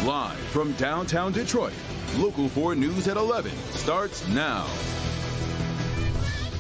Live from downtown Detroit, Local 4 News at 11 starts now.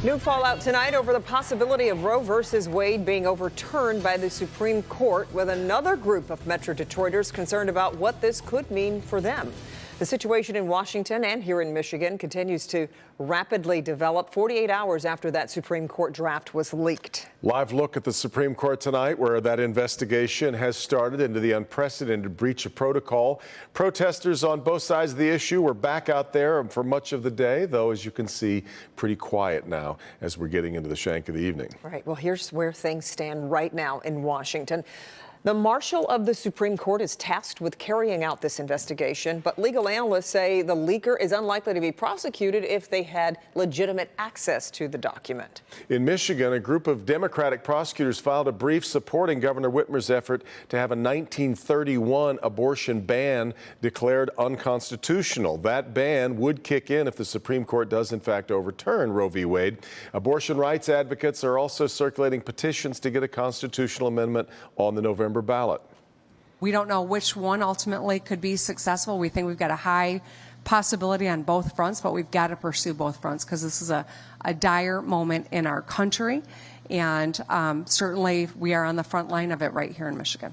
New fallout tonight over the possibility of Roe versus Wade being overturned by the Supreme Court, with another group of Metro Detroiters concerned about what this could mean for them. The situation in Washington and here in Michigan continues to rapidly develop 48 hours after that Supreme Court draft was leaked. Live look at the Supreme Court tonight, where that investigation has started into the unprecedented breach of protocol. Protesters on both sides of the issue were back out there for much of the day, though, as you can see, pretty quiet now as we're getting into the shank of the evening. Right. Well, here's where things stand right now in Washington. The Marshal of the Supreme Court is tasked with carrying out this investigation, but legal analysts say the leaker is unlikely to be prosecuted if they had legitimate access to the document. In Michigan, a group of Democratic prosecutors filed a brief supporting Governor Whitmer's effort to have a 1931 abortion ban declared unconstitutional. That ban would kick in if the Supreme Court does in fact overturn Roe v. Wade. Abortion rights advocates are also circulating petitions to get a constitutional amendment on the November ballot. We don't know which one ultimately could be successful. We think we've got a high possibility on both fronts, but we've got to pursue both fronts because this is a dire moment in our country, and certainly we are on the front line of it right here in Michigan.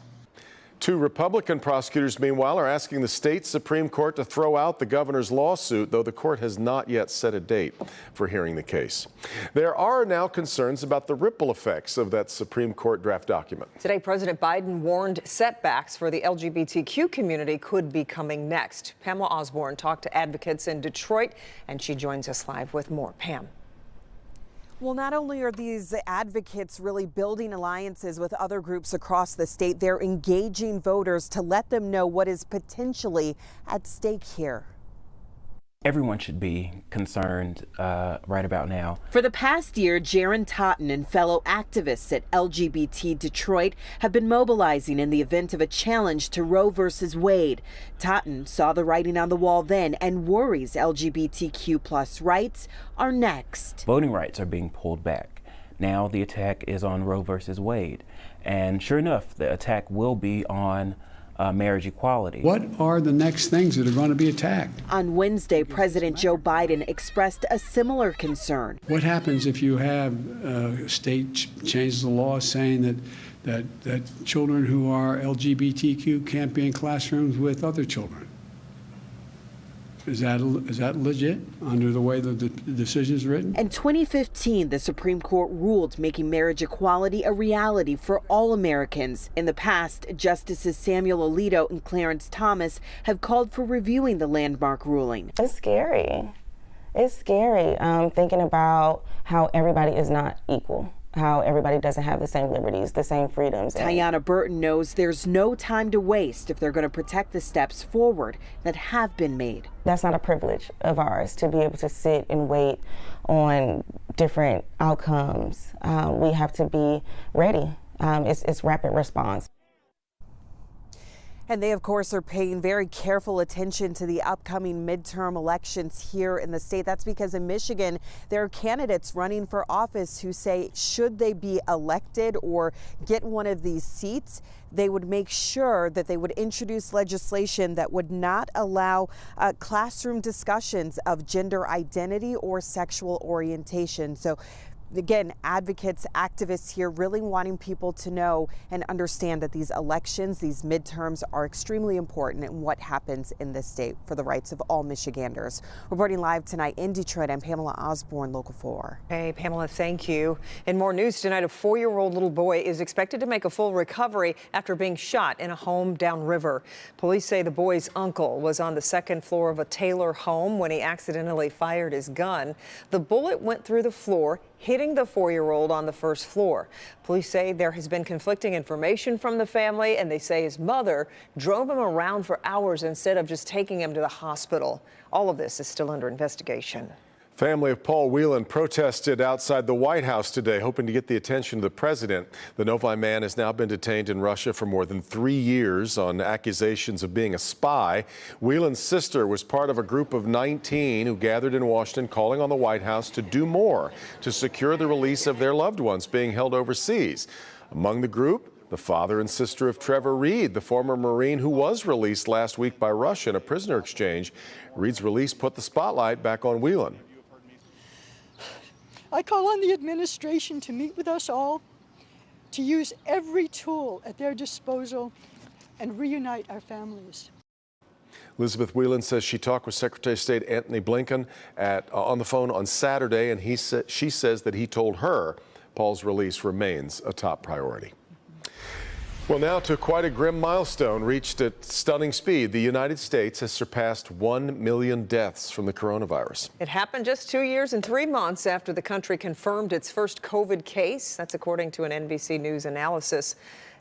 Two Republican prosecutors, meanwhile, are asking the state Supreme Court to throw out the governor's lawsuit, though the court has not yet set a date for hearing the case. There are now concerns about the ripple effects of that Supreme Court draft document. Today, President Biden warned setbacks for the LGBTQ community could be coming next. Pamela Osborne talked to advocates in Detroit, and she joins us live with more. Pam. Well, not only are these advocates really building alliances with other groups across the state, they're engaging voters to let them know what is potentially at stake here. Everyone should be concerned right about now. For the past year, Jaron Totten and fellow activists at LGBT Detroit have been mobilizing in the event of a challenge to Roe versus Wade. Totten saw the writing on the wall then and worries LGBTQ plus rights are next. Voting rights are being pulled back. Now the attack is on Roe versus Wade. And sure enough, the attack will be on marriage equality. What are the next things that are going to be attacked? On Wednesday, President Joe Biden expressed a similar concern. What happens if you have a state changes the law saying that children who are LGBTQ can't be in classrooms with other children? Is that legit under the way that the decision is written? In 2015, the Supreme Court ruled making marriage equality a reality for all Americans. In the past, Justices Samuel Alito and Clarence Thomas have called for reviewing the landmark ruling. It's scary. It's scary thinking about how everybody is not equal, how everybody doesn't have the same liberties, the same freedoms. Tiana Burton knows there's no time to waste if they're going to protect the steps forward that have been made. That's not a privilege of ours to be able to sit and wait on different outcomes. We have to be ready. It's rapid response. And they, of course, are paying very careful attention to the upcoming midterm elections here in the state. That's because in Michigan, there are candidates running for office who say should they be elected or get one of these seats, they would make sure that they would introduce legislation that would not allow classroom discussions of gender identity or sexual orientation. So again, advocates, activists here really wanting people to know and understand that these elections, these midterms are extremely important in what happens in this state for the rights of all Michiganders. Reporting live tonight in Detroit, I'm Pamela Osborne, Local 4. Hey, Pamela, thank you. In more news tonight, a 4-year-old little boy is expected to make a full recovery after being shot in a home downriver. Police say the boy's uncle was on the second floor of a Taylor home when he accidentally fired his gun. The bullet went through the floor, hitting the 4-year-old on the first floor. Police say there has been conflicting information from the family, and they say his mother drove him around for hours instead of just taking him to the hospital. All of this is still under investigation. Family of Paul Whelan protested outside the White House today, hoping to get the attention of the president. The Novi man has now been detained in Russia for more than 3 years on accusations of being a spy. Whelan's sister was part of a group of 19 who gathered in Washington calling on the White House to do more to secure the release of their loved ones being held overseas. Among the group, The father and sister of Trevor Reed, the former Marine who was released last week by Russia in a prisoner exchange. Reed's release put the spotlight back on Whelan. I call on the administration to meet with us all, to use every tool at their disposal and reunite our families. Elizabeth Whelan says she talked with Secretary of State Antony Blinken on the phone on Saturday, and she says that he told her Paul's release remains a top priority. Well, now to quite a grim milestone reached at stunning speed. The United States has surpassed 1 million deaths from the coronavirus. It happened just 2 years and 3 months after the country confirmed its first COVID case. That's according to an NBC News analysis.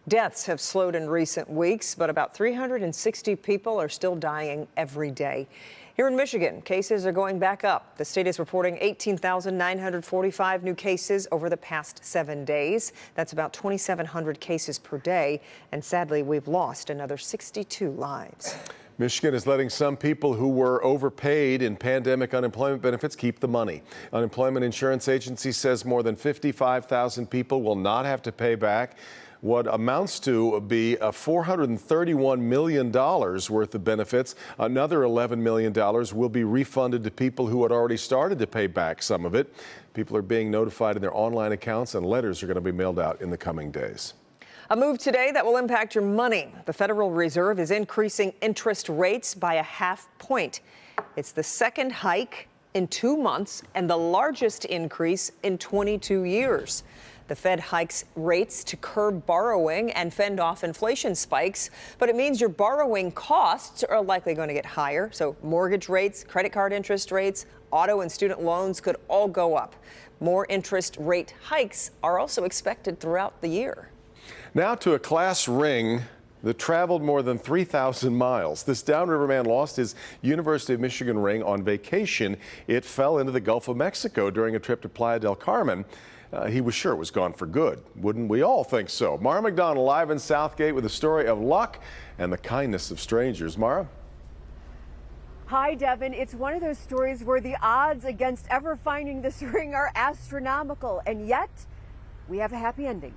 Deaths have slowed in recent weeks, but about 360 people are still dying every day. Here in Michigan, cases are going back up. The state is reporting 18,945 new cases over the past 7 days. That's about 2,700 cases per day. And sadly, we've lost another 62 lives. Michigan is letting some people who were overpaid in pandemic unemployment benefits keep the money. Unemployment Insurance Agency says more than 55,000 people will not have to pay back what amounts to be $431 million worth of benefits. Another $11 million will be refunded to people who had already started to pay back some of it. People are being notified in their online accounts, and letters are going to be mailed out in the coming days. A move today that will impact your money. The Federal Reserve is increasing interest rates by 0.5 point. It's the second hike in 2 months and the largest increase in 22 years. The Fed hikes rates to curb borrowing and fend off inflation spikes, but it means your borrowing costs are likely going to get higher. So mortgage rates, credit card interest rates, auto and student loans could all go up. More interest rate hikes are also expected throughout the year. Now to a class ring that traveled more than 3,000 miles. This downriver man lost his University of Michigan ring on vacation. It fell into the Gulf of Mexico during a trip to Playa del Carmen. He was sure it was gone for good. Wouldn't we all think so? Mara McDonald live in Southgate with a story of luck and the kindness of strangers. Mara? Hi, Devin. It's one of those stories where the odds against ever finding this ring are astronomical, and yet we have a happy ending.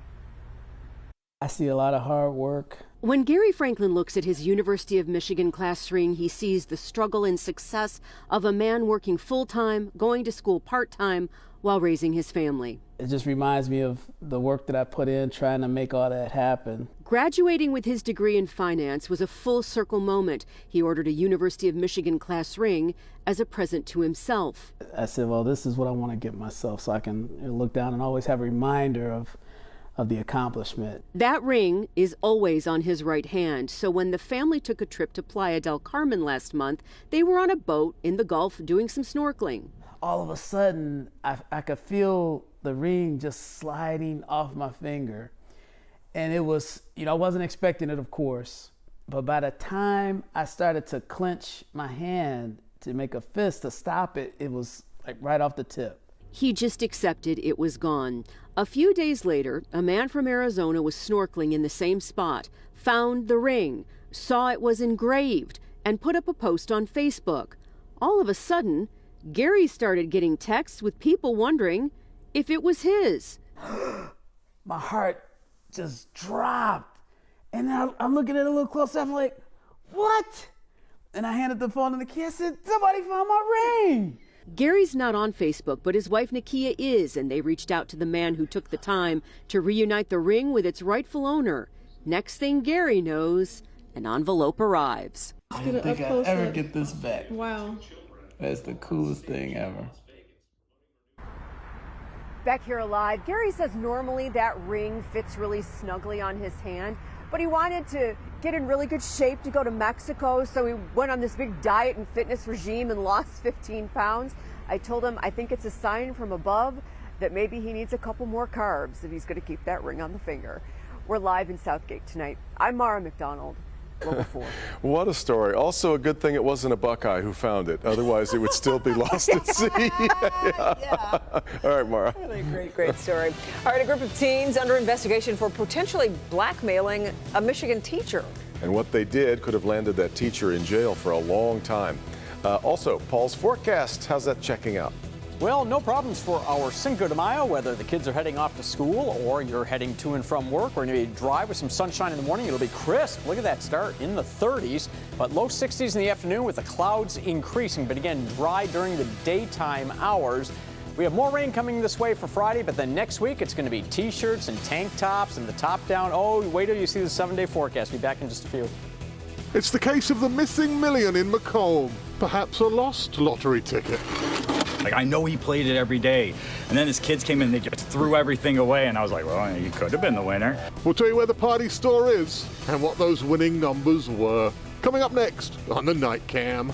I see a lot of hard work. When Gary Franklin looks at his University of Michigan class ring, he sees the struggle and success of a man working full-time, going to school part-time, while raising his family. It just reminds me of the work that I put in trying to make all that happen. Graduating with his degree in finance was a full circle moment. He ordered a University of Michigan class ring as a present to himself. I said, well, this is what I want to get myself so I can look down and always have a reminder of the accomplishment. That ring is always on his right hand, so when the family took a trip to Playa del Carmen last month, they were on a boat in the Gulf doing some snorkeling. All of a sudden, I could feel the ring just sliding off my finger. And it was, I wasn't expecting it, of course. But by the time I started to clench my hand to make a fist to stop it, it was like right off the tip. He just accepted it was gone. A few days later, a man from Arizona was snorkeling in the same spot, found the ring, saw it was engraved, and put up a post on Facebook. All of a sudden, Gary started getting texts with people wondering if it was his. My heart just dropped. And then I'm looking at it a little closer. I'm like, what? And I handed the phone to the kid. I said, somebody found my ring. Gary's not on Facebook, but his wife Nakia is, and they reached out to the man who took the time to reunite the ring with its rightful owner. Next thing Gary knows, an envelope arrives. I didn't think I'd ever get this back. Wow. That's the coolest thing ever. Back here alive, Gary says normally that ring fits really snugly on his hand, but he wanted to get in really good shape to go to Mexico, so he went on this big diet and fitness regime and lost 15 pounds. I told him I think it's a sign from above that maybe he needs a couple more carbs if he's going to keep that ring on the finger. We're live in Southgate tonight. I'm Mara McDonald. What a story. Also a good thing it wasn't a Buckeye who found it. Otherwise, it would still be lost at sea. Yeah. All right, Mara. Really great story. All right, a group of teens under investigation for potentially blackmailing a Michigan teacher. And what they did could have landed that teacher in jail for a long time. Also, Paul's forecast, how's that checking out? Well, no problems for our Cinco de Mayo, whether the kids are heading off to school or you're heading to and from work. We're going to be dry with some sunshine in the morning. It'll be crisp. Look at that start in the 30s, but low 60s in the afternoon with the clouds increasing. But again, dry during the daytime hours. We have more rain coming this way for Friday, but then next week it's going to be T-shirts and tank tops and the top down. Oh, wait till you see the 7-day forecast. Be back in just a few. It's the case of the missing million in Macomb. Perhaps a lost lottery ticket. Like, I know he played it every day. And then his kids came in and they just threw everything away. And I was like, well, you could have been the winner. We'll tell you where the party store is and what those winning numbers were. Coming up next on the Night Cam.